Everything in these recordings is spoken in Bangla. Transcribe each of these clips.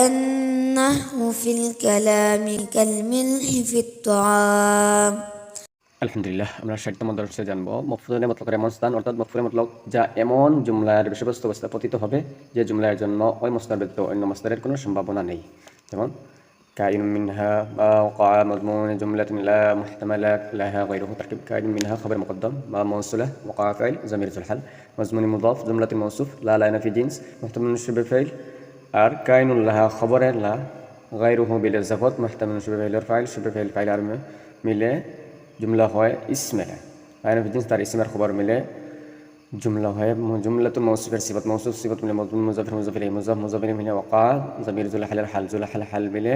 النحو في الكلام كالملح في الطعام। আলহামদুলিল্লাহ, আমরা 60তম দর্শে জানবো মফউলে মতলকের এমন স্থান, অর্থাৎ মফউলে মতলক যা এমন জুমলার বিষয়বস্তু অবস্থা পতিত হবে যে জুমলার জন্য ওই মসদার ব্যতীত অন্য মসদারের কোনো সম্ভাবনা নেই। যেমন কাইন মিনহা বা ওয়াকা মাজমুন জুমলাতিন লা মুহতামালা লাহা গায়রুহু। তারকিব কাইন মিনহা খবর মুকদ্দম বা মৌসুলা, ওয়াকা ফাইল জামির জুল হাল, মাজমুন মুদাফ জুমলাতিন মৌসুফ লা লাইনা ফি জিন্স মুহতামিলুন শুবে ফাইল। আর কাইনুল লাহা খবরে লা গায়রুহু বিল ইজাফাত মুহতামিলুন শুবে ফাইলের ফাইল শুবে ফাইল ফাইল আর মিলে জুমলা হয় ইসমে। লাইনা ফি জিন্স তার ইসমের খবর মিলে জুমলা হয় জুমলাতুল মৌসুফের সিফাত, মৌসুফ সিফাত মিলে মজমুন মুজাফির মুজাফির মুজাফ মুজাফির মিলে ওয়াকা জামির জুল হালের হাল জুল হাল হাল মিলে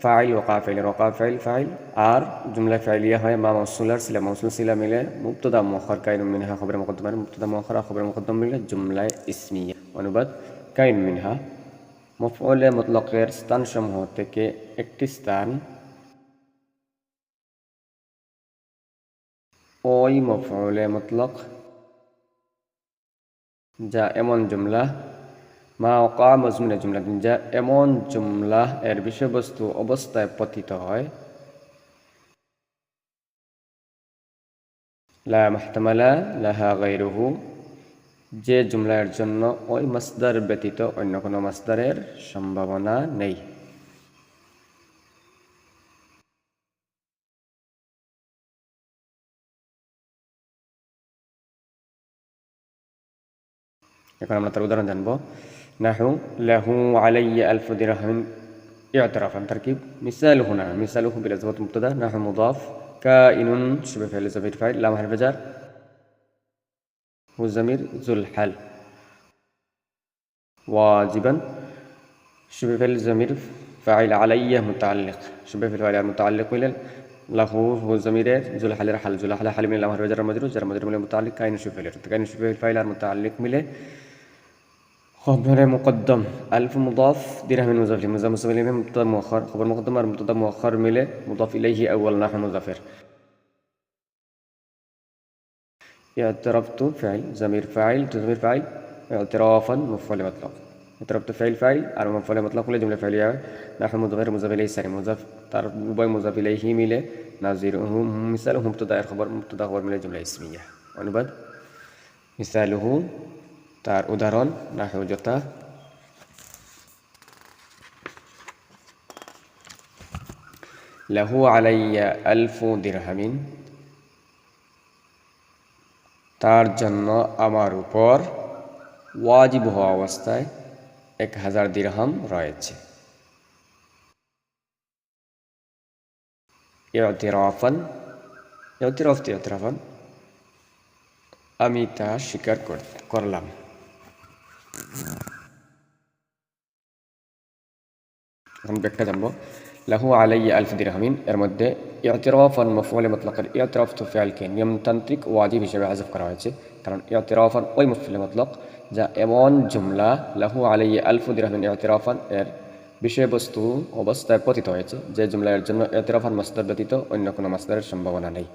ফাইল ওয়াকা ফাইলের ওয়াকা ফাইল ফাইল। আর জুমলা ফাইলিয়া হয় মা মৌসুলার সিলা, মৌসুল সিলা মিলে মুবতাদা মুআখার কাইন মিনহা খবর মুকদ্দম, মুবতাদা মুআখার খবর মুকদ্দম মিলে জুমলা ইসমিয়া। অনুবাদ, কাইন মিনহা মফউলে মুতলকের স্থানসমূহ থেকে একটি স্থান ওই মফউলে মুতলক যা এমন জুমলা মা ওয়াকা মাজমুনে জুমলা, যা এমন জুমলা এর বিষয়বস্তু অবস্থায় পতিত হয় লা মুহতামালা লাহা গায়রুহু, যে জুমলার জন্য ওই মাসদার ব্যতীত অন্য কোনো মাসদারের সম্ভাবনা নেই। এখন আমরা তার উদাহরণ জানবো। নাহু লাহু আলাইয়া আলফু দিরহামিন ইআতিরাফান। তারকিব মিসালুহু না, মিসালুহু বিল ইজাফাত মুবতাদা, নাহু মুদাফ, কাইনুন শুবে ফাইল জামির ফাইল, লাম হারফ জার, হু জামির জুল হাল, ওয়াজিবান শুবে ফাইল জামির ফাইল আলাইয়া মুতাআল্লিক, শুবে ফাইল ফাইল মুতাআল্লিক মিলে লাহু হু জামিরের জুল হালের হাল, জুল হাল হাল মিলে লাম হারফ জার মাজরুর, জার মাজরুর মিলে মুতাআল্লিক কাইনুন শুবে ফাইল, কাইনুন শুবে ফাইল আর মুতাআল্লিক মিলে খবর মুকদ্দম আলফ মুদাফ দিরহামিন মুজাফির, মুজাফ মুজাফ ইলাইহি মুবতাদা মুআখার, খবর মুকদ্দম আর মুবতাদা মুআখার মিলে মুদাফ ইলাইহি আউয়াল নাহু মুজাফির। ইআতিরাফতু ফাইল জামির ফাইল জামির ফাইল, ইআতিরাফান মফউল মুতলক, ইআতিরাফতু ফাইল ফাইল আর মফউল মুতলক হলে জুমলা ফাইলিয়া নাহু মুজাফির মুজাফ ইলাইহি সারি, মুজাফ তার উভয় মুজাফ ইলাইহি মিলে নাজিরুহু মিসালুহু মুবতাদা এর খবর মুবতাদা খবর মিলে জুমলা ইসমিয়া। অনুবাদ, মিসালুহু তার উদাহরণ, নাহু যথা লাহু আলাইয়া আলফু দিরহামিন, তার জন্য আমার উপর ওয়াজিব হওয়া অবস্থায় 1000 দিরহাম রয়েছে। ইআতিরাফান ইআতিরাফান আমি তা স্বীকার করলাম। এখন ব্যাখ্যা জানবো। লাহু আলাইয়া আলফু দিরহামিন এর মধ্যে ইআতিরাফান মফউলে মুতলকের ইআতিরাফতু ফাইলকে নিয়মতান্ত্রিক ওয়াজিব হিসেবে হাযফ করা হয়েছে, কারণ ইআতিরাফান ওই মফউলে মুতলক যা এমন জুমলা লাহু আলাইয়া আলফু দিরহামিন ইআতিরাফান এর বিষয়বস্তু অবস্থায় পতিত হয়েছে যে জুমলার জন্য ইআতিরাফান মাসদার ব্যতীত অন্য কোনো মাসদারের সম্ভাবনা নেই।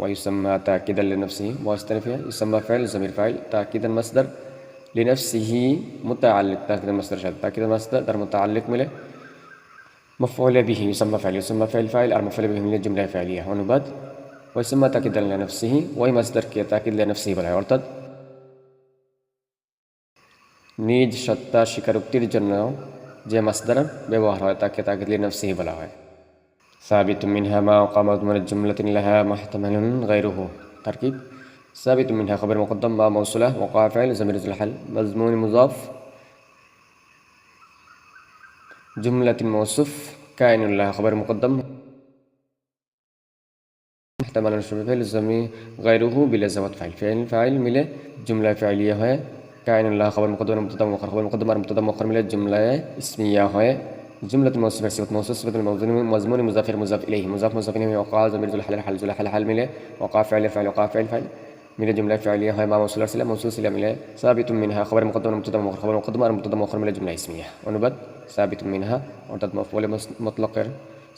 ويسمى تأكيدا لنفسه واستنفيا يسمى فعل ضمير فاعل تأكيدا مصدر لنفسه متعلق تأكيدا مصدر شاذ تأكيدا مصدر در متعلق مله مفعول به يسمى فعل فاعل আর مفعول به মিলে জুমলা ফাইলিয়া। অনুবাদ, ويسمى تأكيدا لنفسه ওই মাসদারকে তাকিদ লিনফসিহি বলা হয়, অর্থাৎ নিজ সত্তা স্বীকারোক্তির জন্য যে মাসদার ব্যবহার হয় তাকে তাকিদ লিনফসিহি বলা হয়। সাবিত মিনহা মা ওয়াকা মাজমুন জুমলাতিন লাহা মুহতামালুন গায়রুহু। তারকিব সাবিত মিনহা খবর মুকদ্দম বা মৌসুলা, ওয়াকা ফাইল জামির জুল হাল, মাজমুন মুজাফ জুমলাতিন মৌসুফ, কাইনুল লাহা খবর মুকদ্দম মুহতামালুন শুবে ফাইল জামির গায়রুহু বিল ইজাফাত ফাইল ফাইল মিলে জুমলা ফাইলিয়া হয়, কাইনুল লাহা খবর মুকদ্দম মুবতাদা মুআখার, খবর মুকদ্দম আর মুবতাদা মুআখার মিলে জুমলা ইসমিয়া হয়। জুমলাতুল মৌসুফের সিফাত, মৌসুফ সিফাতুল মাজমুন মুজাফির মুজাফ ইলাইহি, মুজাফ মুজাফ ইলাইহি ওয়াকা জামির জুল হালের হাল, জুল হাল হাল মিলে Waka file file Waka file file মিলে জুমলা ফাইলিয়া হয় মা মৌসুলার সিলা, মৌসুল সিলা মিলে সাবিতুম মিনহা খবর মুকদ্দম মুবতাদা মুআখার, খবর মুকদ্দম আর মুবতাদা মুআখার মিলে জুমলা ইসমিয়া। অনুবাদ, সাবিতুম মিনহা অর্থাৎ মফউলে মুতলকের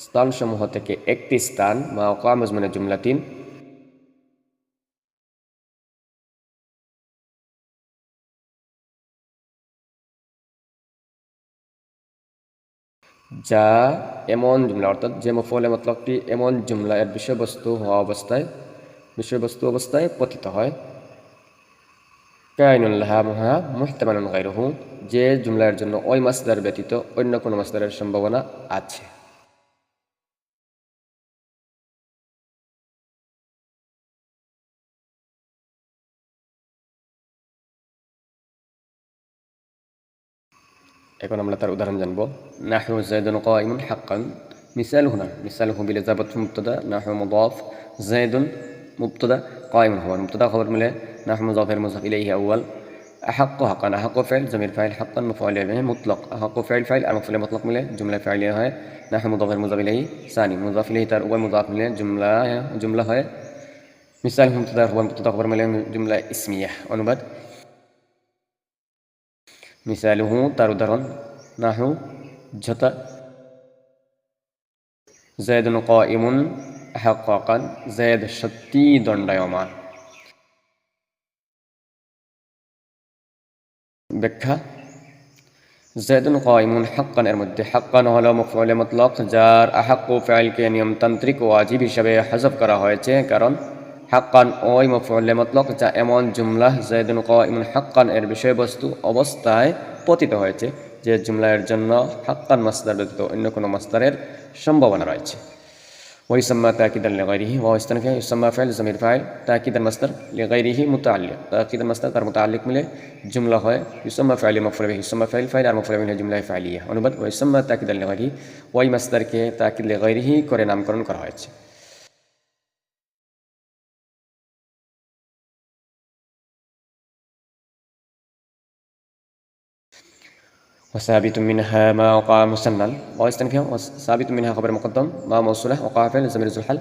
স্থানসমূহ থেকে একটি স্থান মা ওয়াকা মাজমুনে জুমলাতিন যা এমন জুমলা, অর্থাৎ যে মফউলে মতলকটি এমন জুমলা এর বিষয়বস্তু অবস্থায় পতিত হয়। কাইনুন লাহা মুহতামালুন গায়রুহু, যে জুমলার জন্য ওই মাসদার ব্যতীত অন্য কোনো মাসদারের সম্ভাবনা আছে। এখন আমরা তার উদাহরণ জানব। নাহু যায়দুন কায়িমুন হাক্কান, মিসালহু বিল ইজাফাত মুবতাদা, নাহু মুদাফ, যায়দুন মুবতাদা, কায়িমুন হুয়া মুবতাদা, খবর মিলে নাহু মুজাফ ইলাইহি আউয়াল, أحق حقا أحق فعل ضمير فاعل حقا مفعول به مطلق أحق فعل আর মফউল মতলক মিলে জুমলা ফাইলিয়া হয়। নাহু মুদাফ ইলাইহি সানি মুদাফ ইলাইহি তার উভয় মুদাফ মিলে জুমলা হয়। মিসাল মুবতাদা হুয়া মুবতাদা, খবর মিলে জুমলা ইসমিয়া। অনুবাদ মিসালুহু তার উদাহরণ, নাহু যথা যায়দুন কায়িমুন হাক্কান, যায়দ সত্যি দণ্ডায়মান। ব্যাখ্যা, যায়দুন কায়িমুন হাক্কান এর মধ্যে হাক্কান হলো মফউলে মতলক, যার আহাক্কু ফাইলকে নিয়মতান্ত্রিক ওয়াজিব হিসাবে হযফ করা হয়েছে, কারণ হাক্কান ওই মফউলে মতলক যা এমন জুমলা যায়দুন কায়িমুন হাক্কান এর বিষয়বস্তু অবস্থায় পতিত হয়েছে, যে জুমলার জন্য হাক্কান মাসদার ব্যতীত অন্য কোনো মাসদারের সম্ভাবনা রয়েছে। ويسمى تأكيدا لغيره، وهو يستنفع يسمى فعل ضمير فاعل تأكيدا مصدر لغيره متعلق، تأكيدا مصدر তার متعلق মিলে জুমলা হয়। يسمى فعل مفعول به، يسمى فعل আর مفعول به জুমলা ফাইলিয়া। অনুবাদ ويسمى تأكيدا لغيره, ওই মাসদারকে তাকিদ لغيره করে নামকরণ করা হয়েছে। وثابت منها ما وقع مسنن، ويستنفع ثابت منها خبر مقدم ما موصوله وقع فعل ضمير ذو الحل،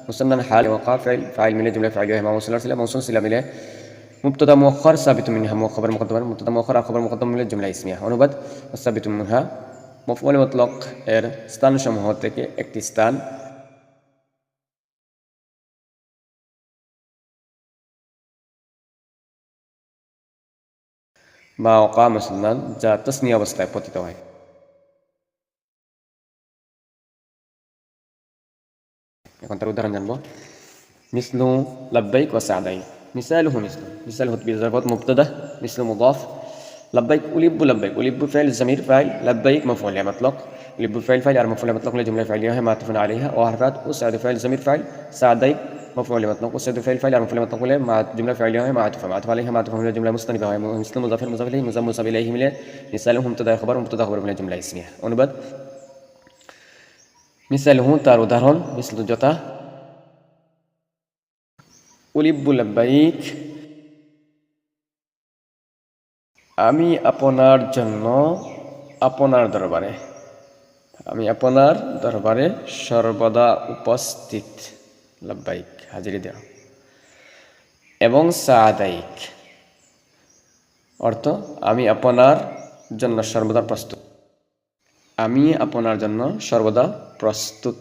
مسنن حال وقع فاعل من جمله فاعليه ما موصول صله موصول صله মিলে মুবতাদা মুআخر ثابت منها خبر مقدم মুবতাদা মুআخر আর খবর মুকদ্দম মিলে জুমলা ইসমিয়া। অনুবাদ ثابت منها মফউল মুতলক এর স্থান সমূহ থেকে একটি স্থান, মা ওয়াকা মুসন্নান যা তাসনিয়া অবস্থায় পতিত হয়। এখন তার উদাহরণ জানবো। মিসলু লাব্বাইক ওয়া সাদাইক, মিসালহু বিজাফাত মুবতাদা, মিসলু মুদাফ, লাব্বাইক উলিব্বু ফাইল জামির ফাইল, লাব্বাইক মফউল মতলক, উলিব্বু ফাইল আর মফউল মতলক মিলে জুমলা ফাইলিয়া হয় মাতুফুন আলাইহা ওয়া হারফাত উসাদ ফাইল জামির ফাইল, সাদাইক মফউল মতলক, উসাদ ফাইল আর মফউল মতলক মিলে জুমলা ফাইলিয়া হয় মাতুফ আলাইহা মাতুফ মিলে জুমলা মুস্তানিফা হয়। মিসলু মুজাফ ইলাইহি মুজাফ ইলাইহি মিলে মিসালহু মুবতাদা খবর মিলে জুমলা ইসমিয়া। অনুবাদ মিসালহু তার উদাহরণ, মিসলু যথা, উলিব্বু লাব্বাইক আমি আপনার জন্য আপনার দরবারে সর্বদা উপস্থিত, লাব্বাইক হাজিরি দেওয়া। এবং সাদাইক অর্থ আমি আপনার জন্য সর্বদা প্রস্তুত।